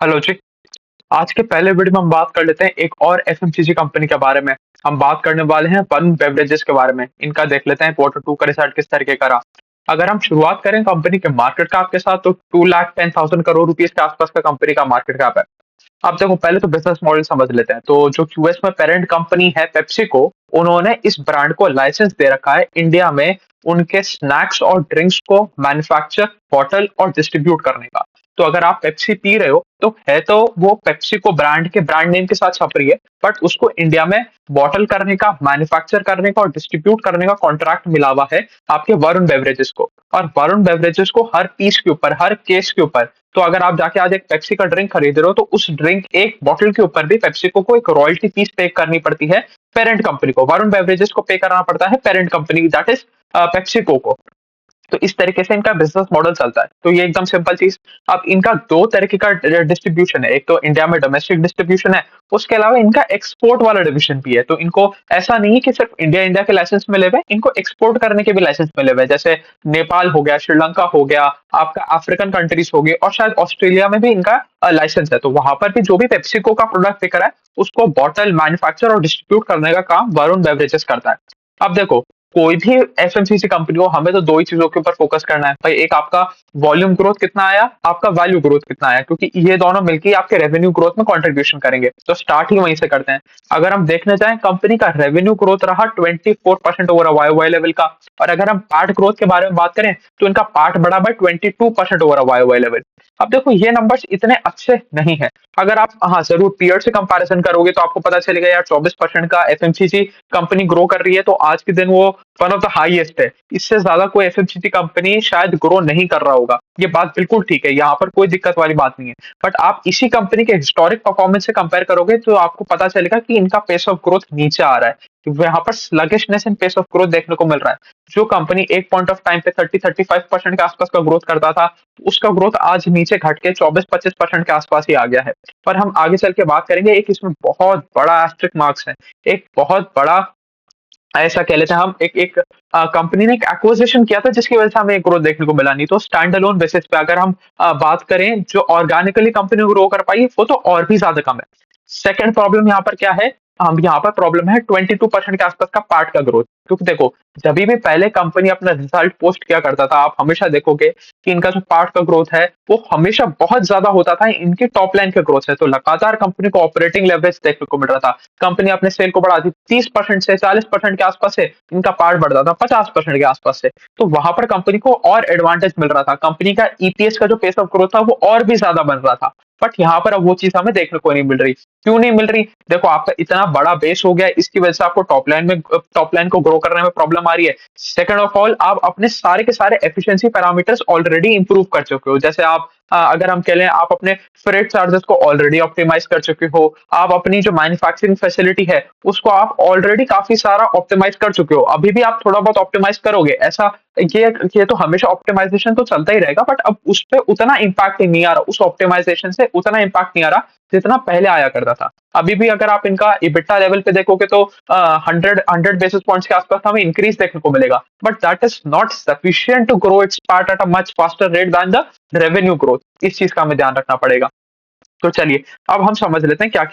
Hello जी। आज के पहले वीडियो में हम बात कर लेते हैं एक और एफएमसीजी कंपनी के बारे में। हम बात करने वाले हैं वरुण बेवरेजेस के बारे में। इनका देख लेते हैं क्वार्टर टू का रिजल्ट किस तरीके का रहा। अगर हम शुरुआत करें कंपनी के मार्केट कैप के साथ तो 2,10,000 करोड़ रुपीस के आसपास का कंपनी का मार्केट कैप है। अब देखो पहले तो बिजनेस मॉडल समझ लेते हैं। तो जो यूएस में पेरेंट कंपनी है पेप्सिको, उन्होंने इस ब्रांड को लाइसेंस दे रखा है इंडिया में उनके स्नैक्स और ड्रिंक्स को मैन्युफैक्चर, बॉटल और डिस्ट्रीब्यूट करने का। तो अगर आप पेप्सी पी रहे हो तो वो पेप्सिको ब्रांड के ब्रांड नेम के साथ छप रही है, बट उसको इंडिया में बॉटल करने का, मैन्युफैक्चर करने का और डिस्ट्रीब्यूट करने का कॉन्ट्रैक्ट मिला हुआ है आपके वरुण बेवरेजेस को। और वरुण बेवरेजेस को हर पीस के ऊपर, हर केस के ऊपर, तो अगर आप जाके आज एक पेप्सी का ड्रिंक खरीद रहे हो तो उस ड्रिंक एक बॉटल के ऊपर भी पेप्सिको को एक रॉयल्टी फीस पे करनी पड़ती है। पेरेंट कंपनी को, वरुण बेवरेजेस को पे करना पड़ता है parent company that is PepsiCo को। तो इस तरीके से इनका बिजनेस मॉडल चलता है। तो ये एकदम सिंपल चीज। अब इनका दो तरीके का डिस्ट्रीब्यूशन है। एक तो इंडिया में डोमेस्टिक डिस्ट्रीब्यूशन है, उसके अलावा इनका एक्सपोर्ट वाला डिविजन भी है। तो इनको ऐसा नहीं है कि सिर्फ इंडिया इंडिया के लाइसेंस मिले हुए हैं, इनको एक्सपोर्ट करने के भी लाइसेंस मिले हुए हैं। जैसे नेपाल हो गया, श्रीलंका हो गया, आपका अफ्रीकन कंट्रीज हो गए और शायद ऑस्ट्रेलिया में भी इनका लाइसेंस है। तो वहां पर भी जो भी पेप्सिको का प्रोडक्ट बिक रहा है उसको बॉटल, मैन्युफैक्चर और डिस्ट्रीब्यूट करने का काम वरुण बेवरेजेस करता है। अब देखो, कोई भी एफएमसीजी कंपनी हो, हमें तो दो ही चीजों के ऊपर फोकस करना है भाई। एक आपका वॉल्यूम ग्रोथ कितना आया, आपका वैल्यू ग्रोथ कितना आया, क्योंकि ये दोनों मिलकर ही आपके रेवेन्यू ग्रोथ में कंट्रीब्यूशन करेंगे। तो स्टार्ट ही वहीं से करते हैं। अगर हम देखने जाएं, कंपनी का रेवेन्यू ग्रोथ रहा 24% ओवर वाई लेवल का। और अगर हम पार्ट ग्रोथ के बारे में बात करें तो इनका पार्ट बढ़ा by 22% ओवर वाई लेवल। अब देखो ये नंबर्स इतने अच्छे नहीं है। अगर आप, हाँ जरूर, पीयर से कंपैरिजन करोगे तो आपको पता चलेगा यार 24% का एफएमसीजी कंपनी ग्रो कर रही है, तो आज के दिन वो वन ऑफ द हाईएस्ट है। इससे ज्यादा कोई एफएमसीजी कंपनी शायद ग्रो नहीं कर रहा होगा। ये बात बिल्कुल ठीक है, यहाँ पर कोई दिक्कत वाली बात नहीं है। बट आप इसी कंपनी के हिस्टोरिक परफॉर्मेंस से कंपेयर करोगे तो आपको पता चलेगा कि इनका पेस ऑफ ग्रोथ नीचे आ रहा है, क्योंकि यहाँ पर sluggishness in pace of growth देखने को मिल रहा है। जो कंपनी एक पॉइंट ऑफ टाइम पे 30-35% के आसपास का ग्रोथ करता था, उसका ग्रोथ आज नीचे घट के 24-25% के आसपास ही आ गया है। पर हम आगे चल के बात करेंगे, एक इसमें बहुत बड़ा एस्टेरिस्क मार्क्स है। एक बहुत बड़ा, ऐसा कह लेते हैं हम, एक एक कंपनी ने एक एक्विजिशन किया था जिसकी वजह से हमें ग्रोथ देखने को मिला। नहीं तो स्टैंड अलोन बेसिस पे अगर हम बात करें, जो ऑर्गेनिकली कंपनी ग्रो कर पाई वो तो और भी ज्यादा कम है। सेकंड प्रॉब्लम यहाँ पर क्या है, हम यहाँ पर प्रॉब्लम है 22% के आसपास का पार्ट का ग्रोथ। क्योंकि देखो, जब भी पहले कंपनी अपना रिजल्ट पोस्ट किया करता था, आप हमेशा देखोगे कि इनका जो पार्ट का ग्रोथ है वो हमेशा बहुत ज्यादा होता था इनकी टॉप लाइन के ग्रोथ है। तो लगातार कंपनी को ऑपरेटिंग लेवरेज देखने को मिल रहा था। कंपनी अपने सेल को बढ़ाती 30% से 40% के आसपास से, इनका पार्ट बढ़ता था 50% के आसपास से। तो वहां पर कंपनी को और एडवांटेज मिल रहा था, कंपनी का ईपीएस का जो पेस ऑफ ग्रोथ था वो और भी ज्यादा बन रहा था। बट यहाँ पर अब वो चीज हमें देखने को नहीं मिल रही। क्यों नहीं मिल रही? देखो, आपका इतना बड़ा बेस हो गया है, इसकी वजह से आपको टॉप लाइन को ग्रो करने में प्रॉब्लम आ रही है। सेकंड ऑफ ऑल, आप अपने सारे के सारे एफिशिएंसी पैरामीटर्स ऑलरेडी इंप्रूव कर चुके हो। जैसे आप, अगर हम कह लें, आप अपने फ्रेट चार्जेस को ऑलरेडी ऑप्टिमाइज कर चुके हो। आप अपनी जो मैन्युफैक्चरिंग फैसिलिटी है उसको आप ऑलरेडी काफी सारा ऑप्टिमाइज कर चुके हो। अभी भी आप थोड़ा बहुत ऑप्टिमाइज करोगे, ऐसा ये तो हमेशा ऑप्टिमाइजेशन तो चलता ही रहेगा, बट अब उस पे उतना इम्पैक्ट नहीं आ रहा, उस ऑप्टिमाइजेशन से उतना इम्पैक्ट नहीं आ रहा जितना पहले आया करता था। अभी भी अगर आप इनका इबिटा लेवल पे देखोगे तो 100 बेसिस पॉइंट्स के आसपास हमें इंक्रीज देखने को मिलेगा, but that is not sufficient to grow its part at a much faster rate than the revenue growth. इस चीज का हमें ध्यान रखना पड़ेगा। तो चलिए, अब हम समझ लेते हैं क्या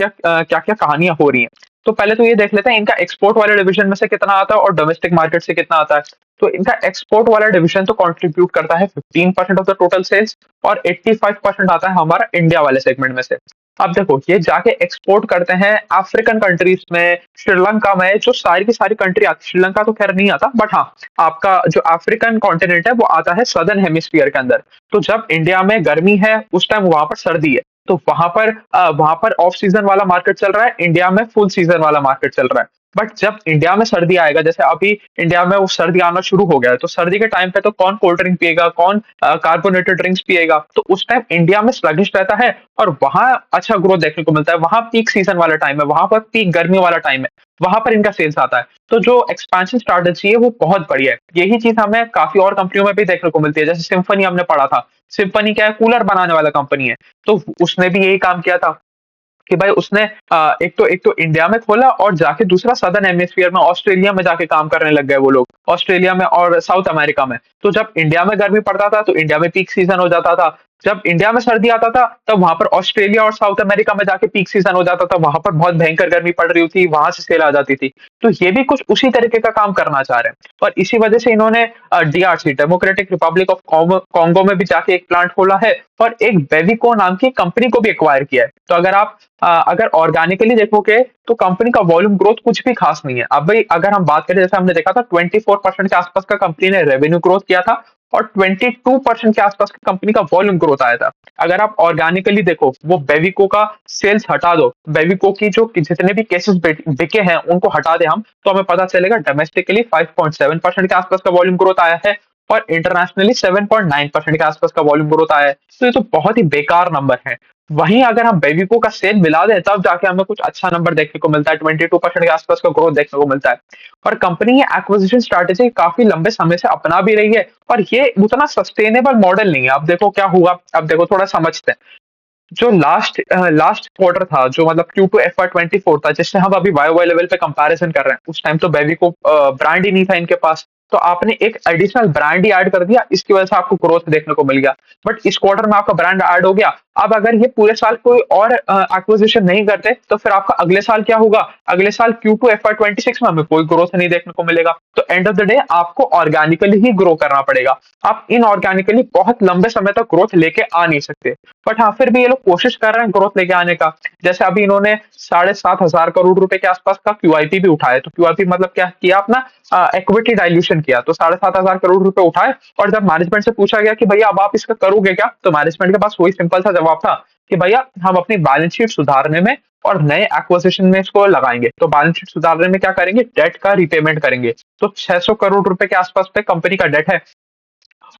क्या कहानियां हो रही हैं। तो पहले तो ये देख लेते हैं इनका एक्सपोर्ट वाले डिवीजन में से कितना आता है और डोमेस्टिक मार्केट से कितना आता है। तो इनका एक्सपोर्ट वाला डिवीजन तो कंट्रीब्यूट करता है 15% ऑफ द टोटल सेल्स, और 85% आता है हमारा इंडिया वाले सेगमेंट में से। अब देखो, ये जाके एक्सपोर्ट करते हैं अफ्रीकन कंट्रीज में, श्रीलंका में, जो सारी की सारी कंट्री आती। श्रीलंका तो खैर नहीं आता, बट हाँ, आपका जो अफ्रीकन कॉन्टिनेंट है वो आता है सदर्न हेमिस्फीयर के अंदर। तो जब इंडिया में गर्मी है उस टाइम वहां पर सर्दी है, तो वहां पर ऑफ सीजन वाला मार्केट चल रहा है, इंडिया में फुल सीजन वाला मार्केट चल रहा है। बट जब इंडिया में सर्दी आएगा, जैसे अभी इंडिया में वो सर्दी आना शुरू हो गया है, तो सर्दी के टाइम पे तो कौन कोल्ड ड्रिंक पिएगा, कौन कार्बोनेटेड ड्रिंक्स पिएगा? तो उस टाइम इंडिया में स्लगिश रहता है और वहां अच्छा ग्रोथ देखने को मिलता है। वहां पीक सीजन वाला टाइम है, वहां पर पीक गर्मी वाला टाइम है, वहां पर इनका सेल्स आता है। तो जो एक्सपेंशन स्ट्रैटेजी है वो बहुत बढ़िया है। यही चीज हमें काफी और कंपनियों में भी देखने को मिलती है। जैसे सिम्फनी हमने पढ़ा था, सिम्फनी क्या है, कूलर बनाने वाला कंपनी है। तो उसने भी यही काम किया था कि भाई उसने एक तो इंडिया में खोला और जाके दूसरा सदर्न हेमिस्फीयर में, ऑस्ट्रेलिया में जाके काम करने लग गए वो लोग, ऑस्ट्रेलिया में और साउथ अमेरिका में। तो जब इंडिया में गर्मी पड़ता था तो इंडिया में पीक सीजन हो जाता था, जब इंडिया में सर्दी आता था, तब वहां पर ऑस्ट्रेलिया और साउथ अमेरिका में जाके पीक सीजन हो जाता था, वहां पर बहुत भयंकर गर्मी पड़ रही थी, वहां से सेल आ जाती थी। तो ये भी कुछ उसी तरीके का काम करना चाह रहे हैं, और इसी वजह से इन्होंने DRC, democratic Republic of Congo में भी जाके एक प्लांट खोला है, और एक बेविको नाम की कंपनी को भी एक्वायर किया है। तो अगर आप अगर ऑर्गेनिकली देखोगे, तो कंपनी का वॉल्यूम ग्रोथ कुछ भी खास नहीं है। अब भाई अगर हम बात करें, जैसे हमने देखा था 24% के आसपास का कंपनी ने रेवेन्यू ग्रोथ किया था, और 22% के आसपास की कंपनी का वॉल्यूम ग्रोथ आया था। अगर आप ऑर्गेनिकली देखो, वो बेविको का सेल्स हटा दो, बेविको की जो जितने भी केसेस बिके हैं उनको हटा दे हम, तो हमें पता चलेगा डोमेस्टिकली 5.7% के आसपास का वॉल्यूम ग्रोथ आया है, और इंटरनेशनली 7.9% के आसपास का वॉल्यूम ग्रोथ आया है। तो ये तो बहुत ही बेकार नंबर है। वहीं अगर हम बेविको का सेल मिला दें, तब जाके हमें कुछ अच्छा नंबर देखने को मिलता है, 22% के आसपास का ग्रोथ देखने को मिलता है। और कंपनी ये एक्विजिशन स्ट्रैटेजी काफी लंबे समय से अपना भी रही है, और ये उतना सस्टेनेबल मॉडल नहीं है। अब देखो क्या हुआ, अब देखो थोड़ा समझते हैं। जो लास्ट क्वार्टर था, जो मतलब Q2 FY24 था, जिससे हम अभी वाई वाई लेवल पे कंपैरिजन कर रहे हैं, उस टाइम तो बेबी को ब्रांड ही नहीं था इनके पास। तो आपने एक एडिशनल ब्रांड ही ऐड कर दिया, इसकी वजह से आपको ग्रोथ देखने को मिल गया। बट इस क्वार्टर में आपका ब्रांड ऐड हो गया। अब अगर ये पूरे साल कोई और एक्विजिशन नहीं करते, तो फिर आपका अगले साल क्या होगा? अगले साल Q2 FY26 में हमें कोई ग्रोथ नहीं देखने को मिलेगा। तो एंड ऑफ द डे आपको ऑर्गेनिकली ही ग्रो करना पड़ेगा। आप इनऑर्गेनिकली बहुत लंबे समय तक ग्रोथ लेके आ नहीं सकते। बट हाँ, फिर भी ये लोग कोशिश कर रहे हैं ग्रोथ लेके आने का। जैसे अभी इन्होंने 7,500 करोड़ रुपए के आसपास का क्यूआईपी भी उठाया। तो क्यूआईपी मतलब क्या किया? अपना इक्विटी डाइल्यूशन किया। तो 7,500 करोड़ रुपए उठाए, और जब मैनेजमेंट से पूछा गया कि भैया अब आप इसका करोगे क्या, तो मैनेजमेंट के पास वही सिंपल सा जवाब था कि भैया हम अपनी बैलेंस शीट सुधारने में और नए एक्विजिशन में इसको लगाएंगे। तो बैलेंस शीट सुधारने में क्या करेंगे? डेट का रिपेमेंट करेंगे। तो 600 करोड़ रुपए के आसपास पे कंपनी का डेट है,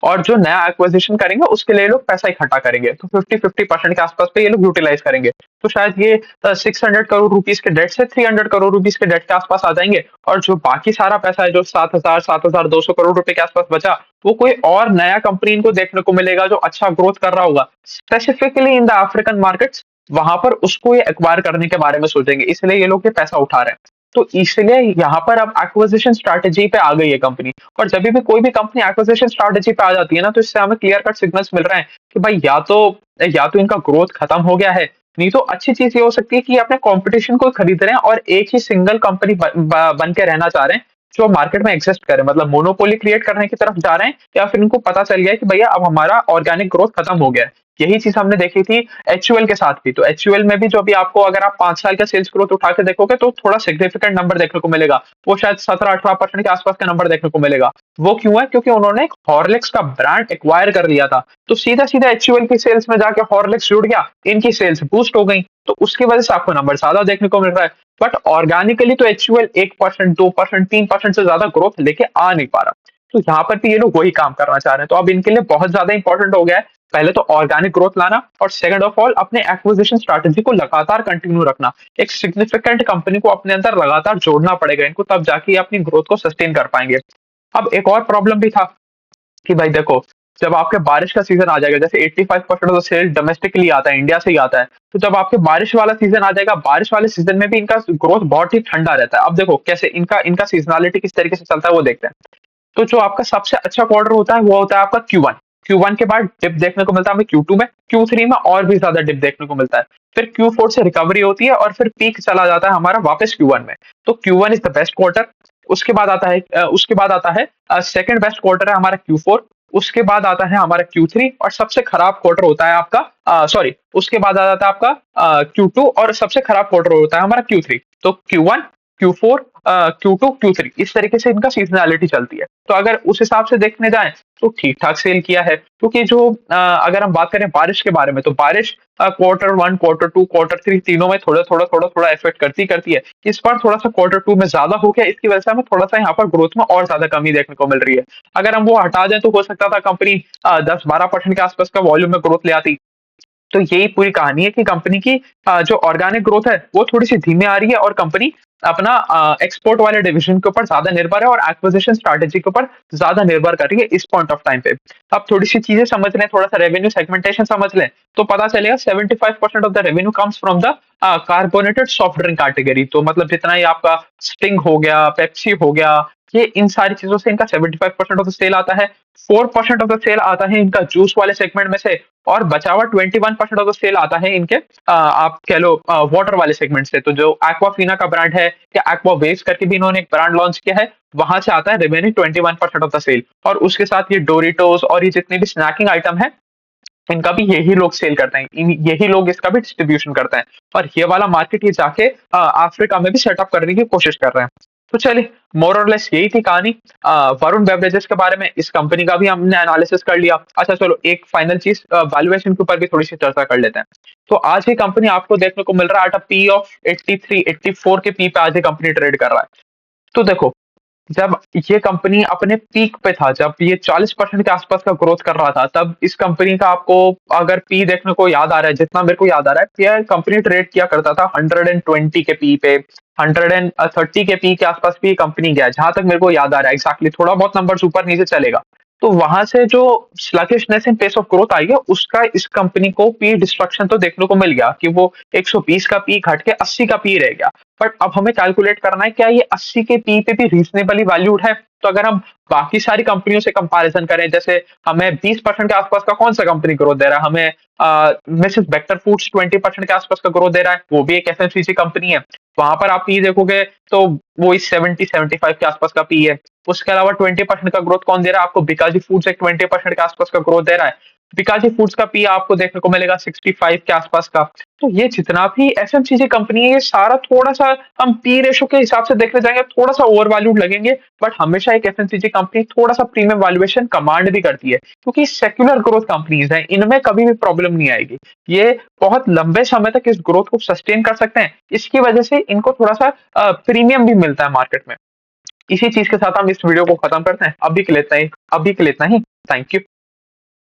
और जो नया एक्विजिशन करेंगे उसके लिए लोग पैसा इकट्ठा करेंगे। तो 50-50% के आसपास पे ये लोग यूटिलाइज करेंगे। तो शायद ये 600 करोड़ रुपीज के डेट से 300 करोड़ रुपीज के डेट के आसपास आ जाएंगे। और जो बाकी सारा पैसा है, जो 7,200 करोड़ रुपए के आसपास बचा, वो कोई और नया कंपनी इनको देखने को मिलेगा जो अच्छा ग्रोथ कर रहा होगा, specifically in the African markets. वहां पर उसको ये एक्वायर करने के बारे में सोचेंगे, इसलिए ये लोग ये पैसा उठा रहे हैं। तो इसलिए यहाँ पर अब एक्विजिशन स्ट्रैटेजी पे आ गई है कंपनी। और जब भी कोई भी कंपनी एक्विजिशन स्ट्रैटेजी पे आ जाती है ना, तो इससे हमें क्लियर कट सिग्नल्स मिल रहे हैं कि भाई या तो इनका ग्रोथ खत्म हो गया है, नहीं तो अच्छी चीज ये हो सकती है कि ये अपने कंपटीशन को खरीद रहे हैं और एक ही सिंगल कंपनी बन के रहना चाह रहे हैं, जो मार्केट में एग्जिस्ट करे। मतलब मोनोपोली क्रिएट करने की तरफ जा रहे हैं, या फिर इनको पता चल गया है कि भैया अब हमारा ऑर्गेनिक ग्रोथ खत्म हो गया है। यही चीज हमने देखी थी एचयूएल के साथ भी। तो एचयूएल में भी जो अभी आपको, अगर आप 5 साल का सेल्स ग्रोथ उठा के देखोगे, तो थोड़ा सिग्निफिकेंट नंबर देखने को मिलेगा। वो शायद 17-18% के आसपास का नंबर देखने को मिलेगा। वो क्यों है? क्योंकि उन्होंने एक हॉर्लिक्स का ब्रांड एक्वायर कर लिया था। तो सीधा सीधा एचयूएल की सेल्स में जाके हॉर्लिक्स जुड़ गया, इनकी सेल्स बूस्ट हो गई। तो उसकी वजह से आपको नंबर ज्यादा देखने को मिल रहा है। बट ऑर्गेनिकली तो एचयूएल 1%, 2%, 3% से ज्यादा ग्रोथ लेके आ नहीं पा रहा। तो यहाँ पर भी ये लोग वही काम करना चाह रहे हैं। तो अब इनके लिए बहुत ज्यादा इंपॉर्टेंट हो गया है, पहले तो ऑर्गेनिक ग्रोथ लाना, और सेकंड ऑफ ऑल अपने एक्विजिशन स्ट्रैटेजी को लगातार कंटिन्यू रखना। एक सिग्निफिकेंट कंपनी को अपने अंदर लगातार जोड़ना पड़ेगा इनको, तब जाके ये अपनी ग्रोथ को सस्टेन कर पाएंगे। अब एक और प्रॉब्लम भी था कि भाई देखो, जब आपके बारिश का सीजन आ जाएगा, जैसे 85% ऑफ द सेल डोमेस्टिकली आता है, इंडिया से ही आता है। तो जब आपके बारिश वाला सीजन आ जाएगा, बारिश वाले सीजन में भी इनका ग्रोथ बहुत ही ठंडा रहता है। अब देखो कैसे इनका इनका सीजनलिटी किस तरीके से चलता है, वो देखते हैं। तो जो आपका सबसे अच्छा क्वार्टर होता है, वो होता है आपका Q1। Q1 के बाद डिप देखने को मिलता है हमें Q2 में, Q3 में और भी ज्यादा डिप देखने को मिलता है। फिर Q4 से रिकवरी होती है, और फिर पीक चला जाता है हमारा वापस Q1 में। तो Q1 is the best quarter. उसके बाद आता है सेकंड बेस्ट क्वार्टर है हमारा Q4। उसके बाद आता है हमारा Q3, और सबसे खराब क्वार्टर होता है आपका, सॉरी, उसके बाद आ जाता है आपका Q2, और सबसे खराब क्वार्टर होता है हमारा Q3। तो Q1, Q4, Q2, Q3, इस तरीके से इनका सीजनैलिटी चलती है। तो अगर उस हिसाब से देखने जाएं, तो ठीक ठाक सेल किया है। क्योंकि जो अगर हम बात करें बारिश के बारे में, तो बारिश Q1, Q2, Q3 तीनों में थोड़ा इफेक्ट करती करती है। इस बार थोड़ा सा Q2 में ज्यादा हो गया, इसकी वजह से हमें थोड़ा सा यहाँ पर ग्रोथ में और ज्यादा कमी देखने को मिल रही है। अगर हम वो हटा दें, तो हो सकता था कंपनी 10-12% के आसपास का वॉल्यूम में ग्रोथ ले आती। तो यही पूरी कहानी है कि कंपनी की जो ऑर्गेनिक ग्रोथ है, वो थोड़ी सी धीमी आ रही है, और कंपनी अपना एक्सपोर्ट वाले डिवीजन के ऊपर ज्यादा निर्भर है, और एक्विजिशन स्ट्रैटेजी के ऊपर ज्यादा निर्भर कर रही है इस पॉइंट ऑफ टाइम पे। अब थोड़ी सी चीजें समझ लें, थोड़ा सा रेवेन्यू सेगमेंटेशन समझ लें, तो पता चलेगा 75% of the revenue comes from the carbonated soft drink category. तो मतलब जितना ही आपका स्टिंग हो गया, पेप्सी हो गया, ये इन सारी चीज़ों से इनका 75% ऑफ द सेल आता है, 4% ऑफ द सेल आता है इनका जूस वाले सेगमेंट में से और बचा हुआ 21% ऑफ द सेल आता है इनके आप कह लो वाटर वाले सेगमेंट से। तो जो एक्वाफिना का ब्रांड है या एक्वा वेव्स करके भी इन्होंने एक ब्रांड लॉन्च किया है, वहाँ से आता है रिमेनिंग 21% ऑफ द सेल और उसके साथ ये डोरिटोस और ये जितने भी स्नैकिंग आइटम है इनका भी यही लोग सेल करते हैं, यही लोग इसका भी डिस्ट्रीब्यूशन करते हैं और ये वाला मार्केट ये जाके अफ्रीका में भी सेटअप करने की कोशिश कर रहे हैं। तो चलिए मोर और लेस यही थी कहानी वरुण बेवरेजेस के बारे में। इस कंपनी का भी हमने एनालिसिस कर लिया। अच्छा चलो एक फाइनल चीज वैल्यूएशन के ऊपर भी थोड़ी सी चर्चा कर लेते हैं। तो आज ये कंपनी आपको देखने को मिल रहा है एट अ पी ऑफ 83 84 के पी पे आज ये कंपनी ट्रेड कर रहा है। तो देखो जब ये कंपनी अपने पीक पे था, जब ये 40% के आसपास का ग्रोथ कर रहा था, तब इस कंपनी का आपको अगर पी देखने को याद आ रहा है, जितना मेरे को याद आ रहा है, ये कंपनी ट्रेड किया करता था 120 के पी पे, 130 के पी के आसपास भी कंपनी गया है, जहां तक मेरे को याद आ रहा है एग्जैक्टली, थोड़ा बहुत नंबर्स ऊपर नीचे चलेगा। तो वहां से जो sluggishness in pace of growth आई है, उसका इस कंपनी को पी डिस्ट्रक्शन तो देखने को मिल गया कि वो 120 का पी घट के 80 का पी रह गया। बट अब हमें कैलकुलेट करना है क्या ये 80 के पी पे भी रीजनेबली वैल्यूड है। तो अगर हम बाकी सारी कंपनियों से कंपैरिजन करें, जैसे हमें 20% के आसपास का कौन सा कंपनी ग्रोथ दे रहा है, हमें मिसेस बेक्टर फूड्स 20% के आसपास का ग्रोथ दे रहा है, वो भी एक एफएमसीजी कंपनी है। वहां पर आप पी देखोगे तो वो इस 70-75 के आसपास का पी है। उसके अलावा 20% का ग्रोथ कौन दे रहा है आपको, बिकाजी फूड्स एक 20% के आसपास का ग्रोथ दे रहा है। बिकाजी फूड्स का पी आपको देखने को मिलेगा 65 के आसपास का। तो ये जितना भी एफएमसीजी कंपनी है, ये सारा थोड़ा सा हम पी रेशो के हिसाब से देखने जाएंगे थोड़ा सा ओवर वैल्यूड लगेंगे। बट हमेशा एक एफएमसीजी कंपनी थोड़ा सा प्रीमियम वैल्यूएशन कमांड भी करती है, क्योंकि सेक्युलर ग्रोथ कंपनीज हैं, इनमें कभी भी प्रॉब्लम नहीं आएगी। ये बहुत लंबे समय तक इस ग्रोथ को सस्टेन कर सकते हैं, इसकी वजह से इनको थोड़ा सा प्रीमियम भी मिलता है मार्केट में। इसी चीज के साथ हम इस वीडियो को खत्म करते हैं। अभी के लिए इतना ही। Thank you.